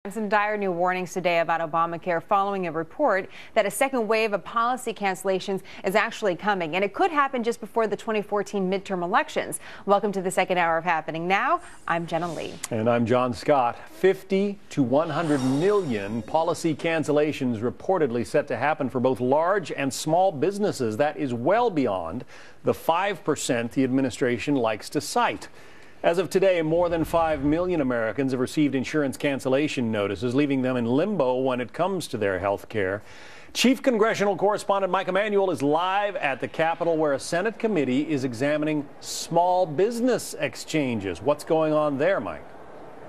Some dire new warnings today about Obamacare following a report that a second wave of policy cancellations is actually coming, and it could happen just before the 2014 midterm elections. Welcome to the second hour of Happening Now. I'm Jenna Lee. And I'm John Scott. 50 to 100 million policy cancellations reportedly set to happen for both large and small businesses. That is well beyond the 5% the administration likes to cite. As of today, more than 5 million Americans have received insurance cancellation notices, leaving them in limbo when it comes to their health care. Chief Congressional Correspondent Mike Emanuel is live at the Capitol, where a Senate committee is examining small business exchanges. What's going on there, Mike?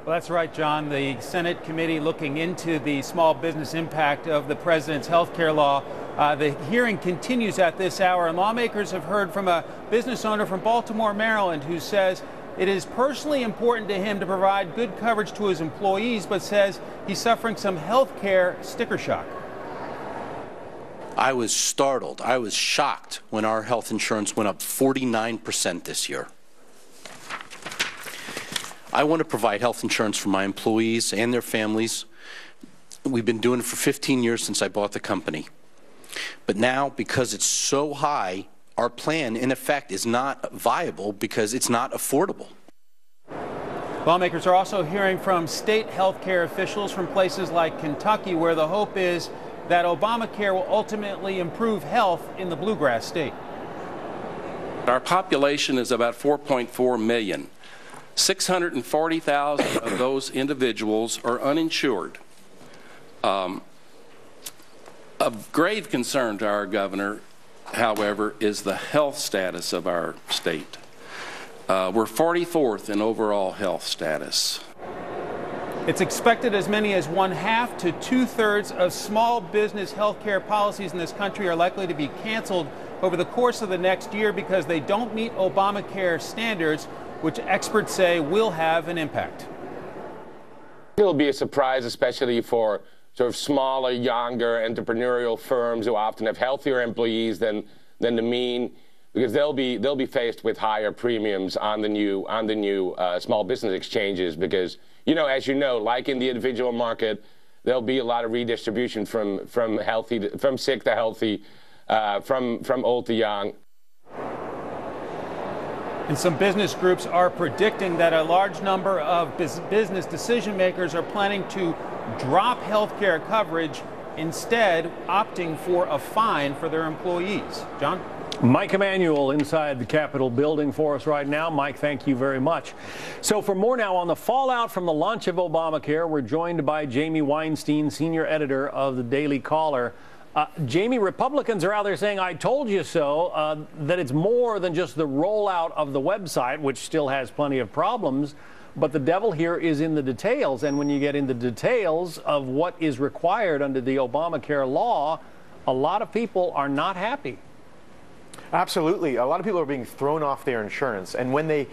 Well, that's right, John. The Senate committee looking into the small business impact of the president's health care law. The hearing continues at this hour, and lawmakers have heard from a business owner from Baltimore, Maryland, who says it is personally important to him to provide good coverage to his employees, but says he's suffering some health care sticker shock. I was startled. I was shocked when our health insurance went up 49% this year. I want to provide health insurance for my employees and their families. We've been doing it for 15 years since I bought the company. But now, because it's so high, our plan, in effect, is not viable because it's not affordable. Lawmakers are also hearing from state health care officials from places like Kentucky, where the hope is that Obamacare will ultimately improve health in the bluegrass state. Our population is about 4.4 million. 640,000 of those individuals are uninsured. Of grave concern to our governor, however, is the health status of our state. We're 44th in overall health status. It's expected as many as 1/2 to 2/3 of small business health care policies in this country are likely to be canceled over the course of the next year because they don't meet Obamacare standards, which experts say will have an impact. It'll be a surprise, especially for sort of smaller, younger, entrepreneurial firms who often have healthier employees than the mean, because they'll be faced with higher premiums on the new small business exchanges. Because, you know, as you know, like in the individual market, there'll be a lot of redistribution from sick to healthy, from old to young. And some business groups are predicting that a large number of business decision makers are planning to drop health care coverage, instead opting for a fine for their employees. John? Mike Emanuel inside the Capitol building for us right now. Mike, thank you very much. So for more now on the fallout from the launch of Obamacare, we're joined by Jamie Weinstein, senior editor of the Daily Caller. Jamie, Republicans are out there saying, I told you so, that it's more than just the rollout of the website, which still has plenty of problems, but the devil here is in the details. And when you get into details of what is required under the Obamacare law, a lot of people are not happy. Absolutely. A lot of people are being thrown off their insurance, and when they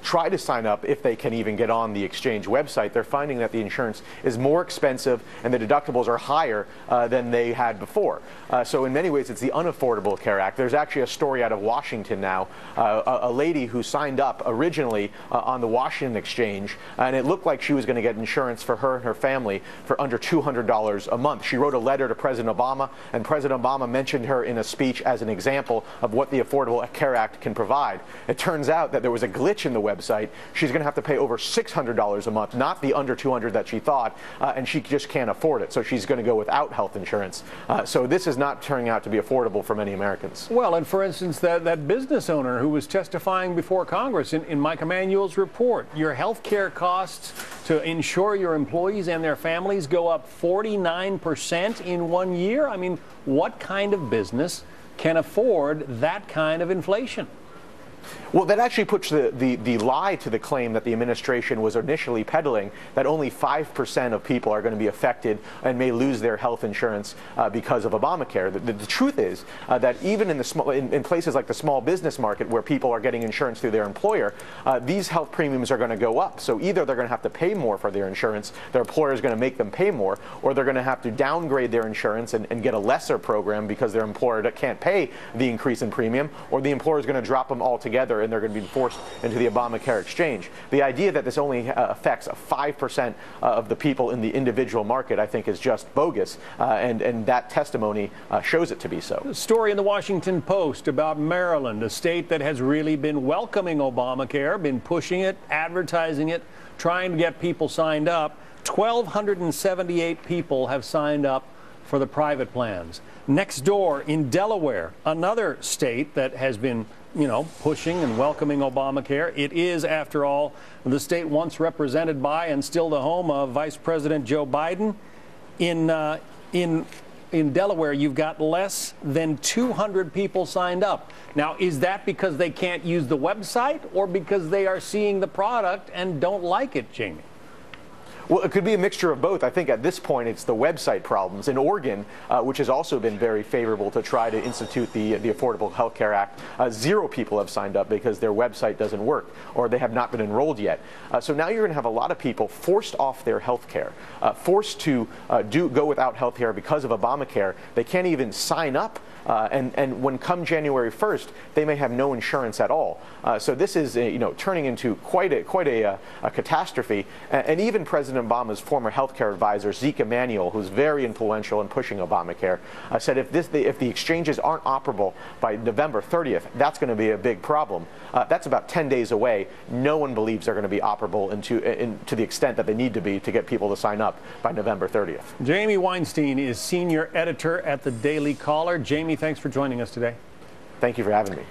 try to sign up, if they can even get on the exchange website, they're finding that the insurance is more expensive and the deductibles are higher than they had before. So in many ways, it's the Unaffordable Care Act. There's actually a story out of Washington now, a lady who signed up originally on the Washington exchange, and it looked like she was going to get insurance for her and her family for under $200 a month. She wrote a letter to President Obama, and President Obama mentioned her in a speech as an example of what the Affordable Care Act can provide. It turns out that there was a glitch in the website. She's going to have to pay over $600 a month, not the under $200 that she thought, and she just can't afford it. So she's going to go without health insurance. So this is not turning out to be affordable for many Americans. Well, and for instance, that business owner who was testifying before Congress in Mike Emanuel's report, your health care costs to insure your employees and their families go up 49% in 1 year. I mean, what kind of business can afford that kind of inflation? Well, that actually puts the lie to the claim that the administration was initially peddling, that only 5% of people are going to be affected and may lose their health insurance because of Obamacare. The truth is that even in places like the small business market, where people are getting insurance through their employer, these health premiums are going to go up. So either they're going to have to pay more for their insurance, their employer is going to make them pay more, or they're going to have to downgrade their insurance and get a lesser program because their employer can't pay the increase in premium, or the employer is going to drop them altogether and they're going to be forced into the Obamacare exchange. The idea that this only affects 5% of the people in the individual market, I think, is just bogus, and that testimony shows it to be so. A story in the Washington Post about Maryland, a state that has really been welcoming Obamacare, been pushing it, advertising it, trying to get people signed up. 1,278 people have signed up for the private plans. Next door in Delaware, another state that has been, pushing and welcoming Obamacare. It is, after all, the state once represented by and still the home of Vice President Joe Biden. In Delaware, you've got less than 200 people signed up. Now, is that because they can't use the website or because they are seeing the product and don't like it, Jamie? Well, it could be a mixture of both. I think at this point it's the website problems. In Oregon, which has also been very favorable to try to institute the Affordable Health Care Act, 0 people have signed up because their website doesn't work or they have not been enrolled yet. So now you're going to have a lot of people forced off their health care, forced to go without health care because of Obamacare. They can't even sign up. And when come January 1st, they may have no insurance at all. So this is, turning into quite a catastrophe. And even President Obama's former healthcare advisor, Zeke Emanuel, who's very influential in pushing Obamacare, said if the exchanges aren't operable by November 30th, that's going to be a big problem. That's about 10 days away. No one believes they're going to be operable to the extent that they need to be to get people to sign up by November 30th. Jamie Weinstein is senior editor at the Daily Caller. Jamie, thanks for joining us today. Thank you for having me.